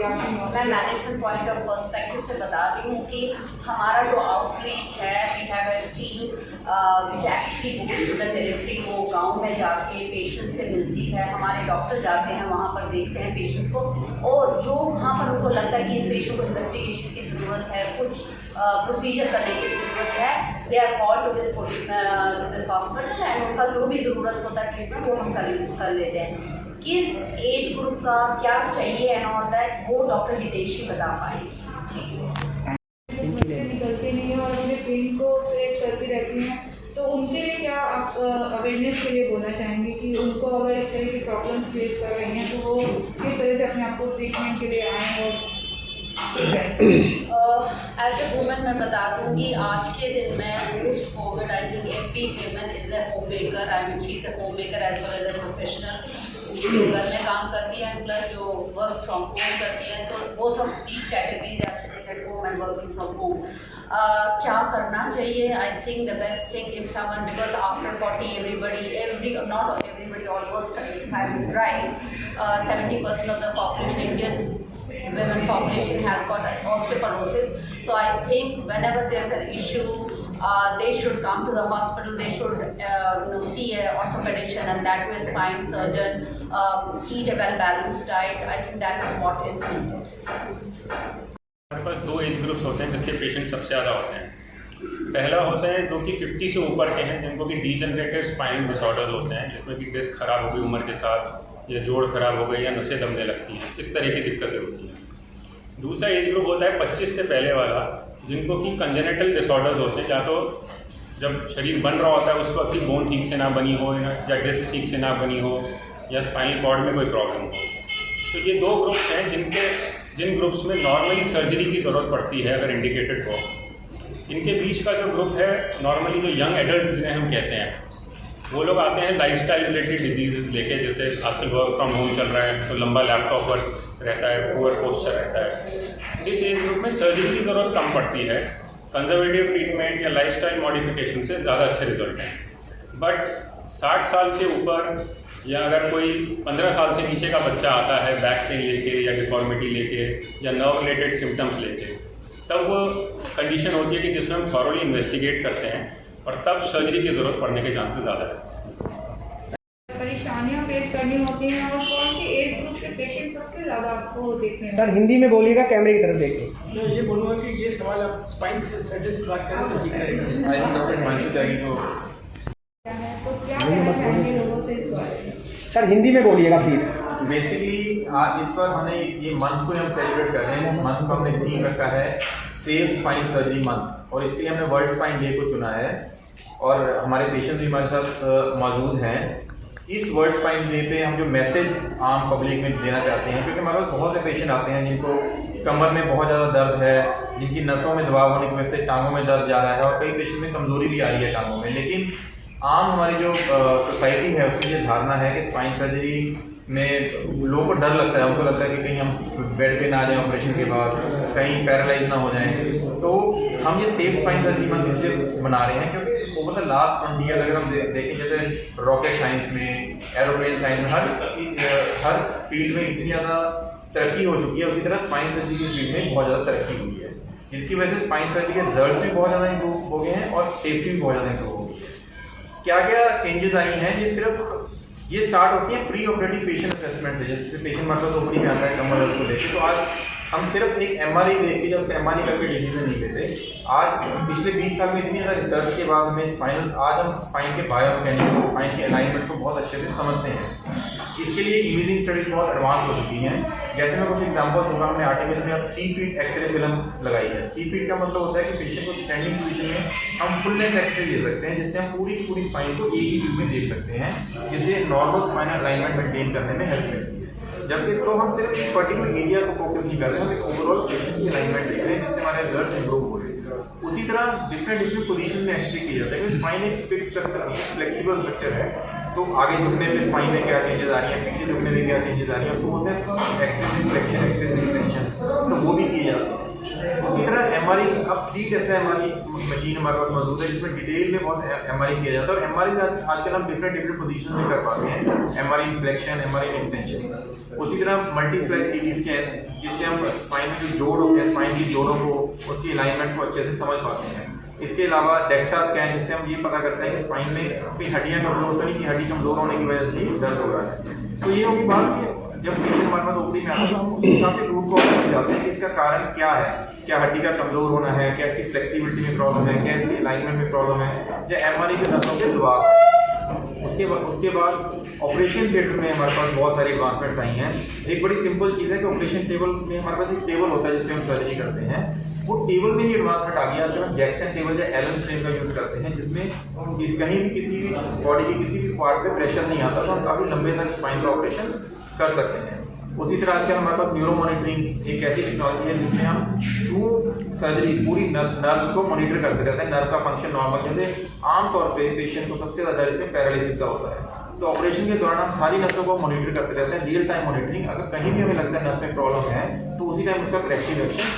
मैं management point of perspective से बता रही हूँ कि हमारा जो आउटरीच है, we have a team which actually goes to the territory, वो गाँव में जाके पेशेंट्स से मिलती है, हमारे डॉक्टर जाते हैं वहाँ पर, देखते हैं पेशेंट्स को, और जो वहाँ पर उनको लगता है कि इस पेशेंट को इन्वेस्टिगेशन की ज़रूरत है, कुछ प्रोसीजर करने की ज़रूरत है, they are called to this hospital and उनका जो भी ज़रूरत होता है ट्रीटमेंट वो हम कर लेते हैं। किस एज ग्रुप का क्या चाहिए एंड ऑल दैट वो डॉक्टर हितेश ही बता पाएंगे। निकलते नहीं है और अपने पेन को फेस करती रहती हैं, तो उनके लिए क्या आप अवेयरनेस के लिए बोलना चाहेंगे कि उनको अगर इस तरह की प्रॉब्लम्स फेस कर रही हैं तो वो किस तरह से अपने आप को ट्रीटमेंट के लिए आएँ? और एज ए वुमेन मैं बता दूँगी आज के दिन में post covid I think every women is a homemaker, I mean she is a homemaker as well as a professional, जो घर में काम करती हैं प्लस जो वर्क फ्रॉम होम करती हैं, तो both of these categories are sitting at home and working from home. क्या करना चाहिए? I think the best thing if someone, because after 40 everybody not everybody, almost if I'm right, 70% of the population, Indian women population has got osteoporosis. So I think whenever there's an issue, they should come to the hospital, they should see an orthopedician and that way spine surgeon, eat a well balanced diet. I think that is what is needed. हमारे पास दो age groups होते हैं जिसके patient सबसे ज़्यादा होते हैं। पहला होता है जो कि 50 से ऊपर के हैं, जिनको कि डीजनरेटिव स्पाइनल डिसऑर्डर्स होते हैं, जिसमें कि डिस्क खराब हो गई उम्र के साथ, या जोड़ खराब हो गई, या नसें दबने लगती हैं, इस तरह की दिक्कतें होती हैं। दूसरा एज ग्रुप होता है 25 से पहले वाला, जिनको कि कंजेनिटल डिसऑर्डर्स होते हैं, या तो जब शरीर बन रहा होता है उस वक्त ही बोन ठीक से ना बनी हो, या डिस्क ठीक से ना बनी हो, या स्पाइनल कॉर्ड में कोई प्रॉब्लम हो। तो ये दो ग्रुप्स हैं जिन ग्रुप्स में नॉर्मली सर्जरी की ज़रूरत पड़ती है अगर इंडिकेटेड हो। इनके बीच का जो ग्रुप है नॉर्मली जो यंग एडल्ट जिन्हें हम कहते हैं, वो लोग आते हैं लाइफस्टाइल रिलेटेड डिजीज़ लेके, जैसे आजकल वर्क फ्रॉम होम चल रहा है तो लंबा लैपटॉप वर्क रहता है, पुअर पोस्चर रहता है। इस एज ग्रुप में सर्जरी की ज़रूरत कम पड़ती है, कंजर्वेटिव ट्रीटमेंट या लाइफस्टाइल मॉडिफिकेशन से ज़्यादा अच्छे रिजल्ट हैं। बट 60 साल के ऊपर या अगर कोई 15 साल से नीचे का बच्चा आता है बैक पेन लेके या डिफॉर्मिटी लेके या नर्व रिलेटेड सिम्टम्स लेके, तब वो कंडीशन होती है कि जिसमें हम थॉरोली इन्वेस्टिगेट करते हैं और तब सर्जरी की ज़रूरत पड़ने के चांसेस ज़्यादा है। परेशानियां फेस करनी होती हैं और कौन सी एज ग्रुप के पेशेंट सबसे ज़्यादा आपको देखते हैं? सर हिंदी में बोलिएगा, कैमरे की तरफ देखिए। मैं ये बोलूँगा कि ये सवाल आप स्पाइन से सर्जन से बात करें तो ठीक रहेगा। आई थिंक डॉक्टर हिमांशु त्यागी को क्या है, तो क्या कहना चाहेंगे लोगों से इस बारे में? सर हिंदी में बोलिएगा प्लीज़। बेसिकली इस बार हमने ये मंथ को हम सेलिब्रेट कर रहे हैं। इस मंथ का हमने थीम रखा है सेफ स्पाइन सर्जरी मंथ, और इसके लिए हमने वर्ल्ड स्पाइन डे को चुना है और हमारे पेशेंट भी हमारे साथ मौजूद हैं। इस वर्ल्ड स्पाइन डे पे हम जो मैसेज आम पब्लिक में देना चाहते हैं, क्योंकि हमारे पास बहुत से पेशेंट आते हैं जिनको कमर में बहुत ज़्यादा दर्द है, जिनकी नसों में दबाव होने की वजह से टांगों में दर्द जा रहा है, और कई पेशेंट में कमज़ोरी भी आ रही है टांगों में। लेकिन आम हमारी जो सोसाइटी है उसकी ये धारणा है कि स्पाइन सर्जरी में लोगों को डर लगता है, उनको लगता है कि कहीं हम बेड पे ना आ जाएं ऑपरेशन के बाद, कहीं पैरालाइज ना हो जाएं। तो हम ये सेफ स्पाइन सर्जरी मंथ इसलिए मना रहे हैं क्योंकि ओवर द लास्ट 20 ईयर अगर हम देखें, जैसे रॉकेट साइंस में, एरोप्लेन साइंस में, हर फील्ड में इतनी ज़्यादा तरक्की हो चुकी है, उसी तरह स्पाइन सर्जरी की फील्ड में बहुत ज़्यादा तरक्की हुई है, जिसकी वजह से स्पाइन सर्जरी के रिजल्ट भी बहुत ज़्यादा इंप्रूव हो गए हैं और सेफ्टी भी बहुत ज़्यादा इंप्रूव हो गई है। क्या क्या चेंजेस आई हैं, ये स्टार्ट होती है प्री ऑपरेटिव पेशेंट असेसमेंट से। जैसे पेशेंट हमारे पास ओपीडी में आता है कमर दर्द को लेकर, तो आज हम सिर्फ एक एमआरआई देख के, जब उसका एमआरआई करके डिसीजन नहीं लेते। आज पिछले 20 साल में इतनी ज़्यादा रिसर्च के बाद हमें आज हम स्पाइन के बायोमैकेनिक्स और स्पाइन के अलाइनमेंट को बहुत अच्छे से समझते हैं। इसके लिए इमेजिंग स्टडीज बहुत एडवांस हो चुकी हैं। जैसे मैं कुछ एग्जांपल दूंगा, हमने आर्टिमिस में अब 3 फीट एक्सरे फिल्म लगाई है। 3 फीट का मतलब होता है कि पेशेंट को स्टैंडिंग पोजीशन में हम फुल लेंथ एक्सरे ले सकते हैं, जिससे हम पूरी की पूरी स्पाइन को एक ही व्यू में देख सकते हैं, जिससे नॉर्मल स्पाइनल अलाइनमेंट मेंटेन करने में हेल्प मिलती है। जबकि तो हम सिर्फ एक पर्टिकुलर एरिया को फोकस नहीं कर रहे हैं, हम एक ओवरऑल पेशेंट की अलाइनमेंट देख रहे हैं, जिससे हमारे रिजल्ट्स इंप्रूव हो रहे हैं। उसी तरह डिफरेंट पोजीशन में एक्सरे किया जाता है, क्योंकि स्पाइन एक फिक्स स्ट्रक्चर, फ्लेक्सिबल स्ट्रक्चर है। तो आगे झुकने पे स्पाइन में क्या चेंजेस आ रही हैं, पीछे झुकने में क्या चेंजेस आ रही हैं, उसको बोलते हैं एक्सेसिव फ्लेक्शन, एक्सेसिव एक्सटेंशन, तो वो भी किए जाते हैं। उसी तरह एमआरआई, अब 3 टेस्ला एमआरआई मशीन हमारे पास मौजूद है, जिसमें डिटेल में बहुत एमआरआई किया जाता है। और एमआरआई आजकल हम डिफरेंट पोजीशन में कर पाते हैं, एमआरआई फ्लेक्शन, एमआरआई एक्सटेंशन। उसी तरह मल्टी स्लाइस सीटी स्कैन, जिससे हम स्पाइन में जो जोड़ होते हैं स्पाइन की जोड़ों को, उसकी अलाइनमेंट को अच्छे से समझ पाते हैं। इसके अलावा डेक्सा स्कैन, जिससे हम ये पता करते हैं कि स्पाइन में कोई हड्डियाँ कमजोर तो नहीं, कि हड्डी कमजोर होने की वजह से दर्द हो रहा है। तो ये होगी बात कि जब पेशेंट हमारे पास ओपीडी में आता है तो हम उसको काफ़ी रूट कॉज में जाते हैं कि इसका कारण क्या है, क्या हड्डी का कमजोर होना है, क्या इसकी फ्लेक्सिबिलिटी में प्रॉब्लम है, क्या इसकी अलाइनमेंट में प्रॉब्लम है, या एमआरआई के नसों के दबाव है। उसके बाद ऑपरेशन थिएटर में हमारे पास बहुत सारी एडवांसमेंट्स आई हैं। एक बड़ी सिंपल चीज़ है कि ऑपरेशन टेबल में हमारे पास एक टेबल होता है जिसमें हम सर्जरी करते हैं, वो टेबल में ही एडवांसमेंट आ गया। जब हम जैक्सन टेबल या एलन फ्रेम का यूज़ करते हैं, जिसमें कहीं भी किसी भी बॉडी के किसी भी पार्ट पे प्रेशर नहीं आता, तो हम काफ़ी लंबे तक स्पाइन का ऑपरेशन कर सकते हैं। उसी तरह आजकल हमारे पास न्यूरो मॉनिटरिंग एक ऐसी टेक्नोलॉजी है जिसमें हम थ्रू सर्जरी पूरी नर्व्स को मॉनिटर करते रहते हैं, नर्व का फंक्शन नॉर्मल। जैसे आमतौर पे पेशेंट को सबसे ज़्यादा इसमें पैरालिसिस का होता है, तो ऑपरेशन के दौरान हम सारी नसों को मॉनिटर करते रहते हैं, रियल टाइम मॉनिटरिंग। अगर कहीं भी हमें लगता है नस में प्रॉब्लम है तो उसी टाइम उसका करेक्टिव एक्शन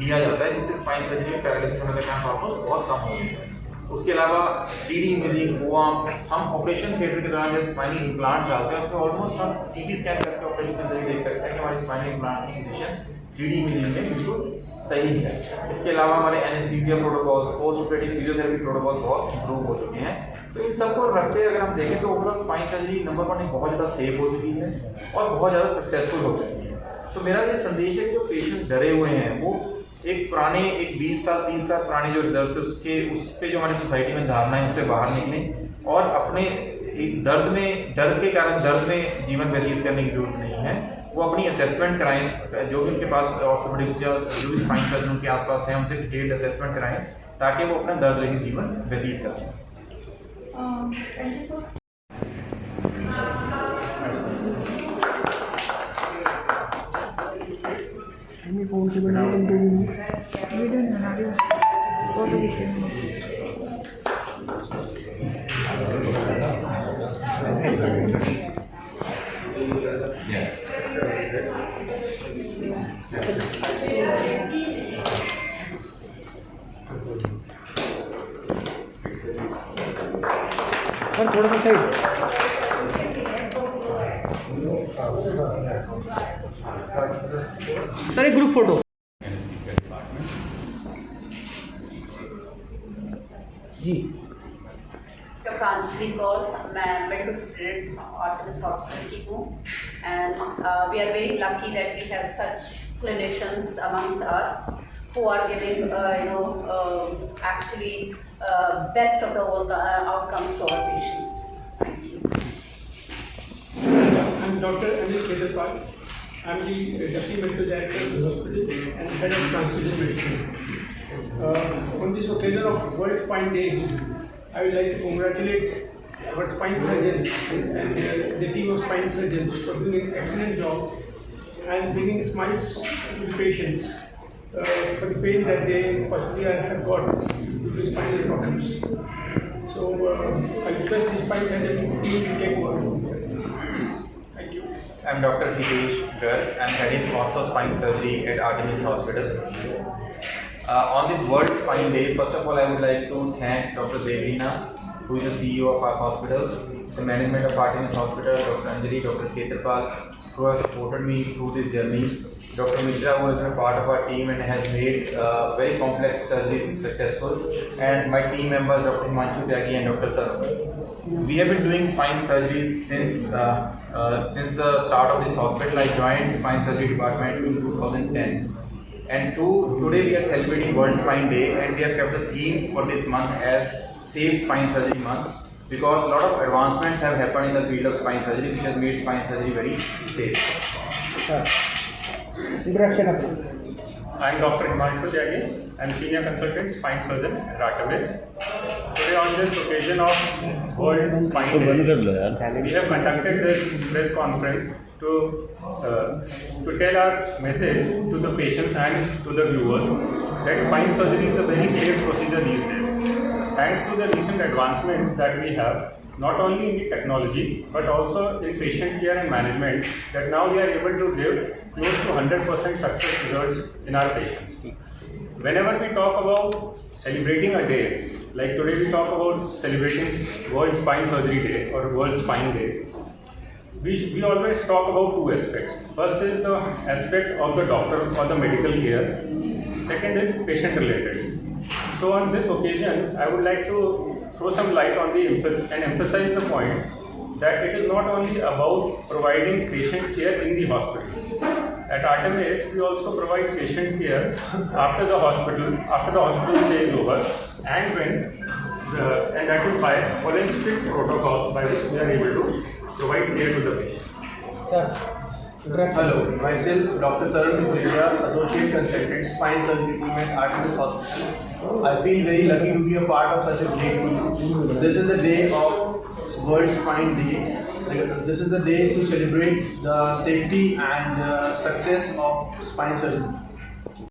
लिया जाता है, जिससे स्पाइन सर्जरी में पैरालिसिस होने का चांस ऑलमोस्ट बहुत कम हो गया है। उसके अलावा 3D इमेजिंग हुआ, हम ऑपरेशन थिएटर के दौरान जब स्पाइनल इम्प्लांट डालते हैं उसमें ऑलमोस्ट हम सीटी स्कैन करके ऑपरेशन के अंदर देख सकते हैं कि हमारी स्पाइनल इम्प्लांट्स की कंडीशन 3D इमेजिंग में बिल्कुल सही है। इसके अलावा हमारे anaesthesia protocol, post operative physiotherapy protocol बहुत इम्प्रूव हो चुके हैं। तो इन सबको रखते अगर हम देखें तो ओवरऑल स्पाइन सर्जरी नंबर 1 बहुत ज़्यादा सेफ हो चुकी है और बहुत ज़्यादा सक्सेसफुल हो चुकी है। तो मेरा ये संदेश है कि जो पेशेंट डरे हुए हैं वो एक 20 साल 30 साल पुराने जो रिजल्ट है उस पर जो हमारी सोसाइटी में धारणा है उससे बाहर निकलें और अपने एक डर के कारण दर्द में जीवन व्यतीत करने की जरूरत नहीं है। वो अपनी असेसमेंट कराएं, जो भी उनके पास ऑर्थोपेडिक या जो भी स्पाइन सर्जन उनके आसपास हैं उनसे डिटेल्ड असेसमेंट कराएं ताकि वो अपना दर्द रहित जीवन व्यतीत कर सकें। और थोड़ा सा साइड सर, एक ग्रुप फोटो जी। प्रांजलि कौर, मैं मेडिकल स्टूडेंट आर्टिमिस हॉस्पिटल की हूँ and we are very lucky that we have such clinicians amongst us who are giving actually best of the outcomes to our patients. Thank you. I'm Dr. Anil Kedarpal. I'm the Deputy Medical Director of the hospital and Head of Transfusion Medicine. On this occasion of World Spine Day, I would like to congratulate our spine surgeons and the team of spine surgeons for doing an excellent job and bringing smiles to patients for the pain that they possibly have got due to spinal problems. So I request the spine surgeon team to take over from here. Thank you. I'm Dr. Hitesh Garg. I'm heading ortho spine surgery at Artemis Hospital. On this World Spine Day, first of all, I would like to thank Dr. Devrina, who is the CEO of our hospital, the management of Artemis Hospital, Dr. Anjali, Dr. Kedarpal, who have supported me through this journey, Dr. Mishra, who has been a part of our team and has made very complex surgeries successful, and my team members, Dr. Himanshu Tyagi and Dr. Tarun. We have been doing spine surgeries since the start of this hospital. I joined spine surgery department in 2010. And today we are celebrating World Spine Day, and we have kept the theme for this month as Safe Spine Surgery Month, because a lot of advancements have happened in the field of spine surgery which has made spine surgery very safe. Introduction of I am Dr. Himanshu Tyagi. I am Senior Consultant Spine Surgeon at Artemis. Today on this occasion of World Spine Day, we have conducted this press conference to tell our message to the patients and to the viewers that spine surgery is a very safe procedure these days. Thanks to the recent advancements that we have, not only in the technology but also in patient care and management, that now we are able to give close to 100% success results in our patients. Whenever we talk about celebrating a day, like today we talk about celebrating World Spine Surgery Day or World Spine Day, we always talk about two aspects. First is the aspect of the doctor or the medical care. Second is patient related. So on this occasion, I would like to throw some light on and emphasize the point that it is not only about providing patient care in the hospital. At Artemis, we also provide patient care after the hospital stay is over, and that is by following strict protocols by which we are able to provide care to the patient. Sir Hello, myself Dr. Tarun Duleja, Associate Consultant, Spine Surgery Team at Artemis Hospital. I feel very lucky to be a part of such a great team. This is the day of World Spine Day. This is the day to celebrate the safety and success of spine surgery.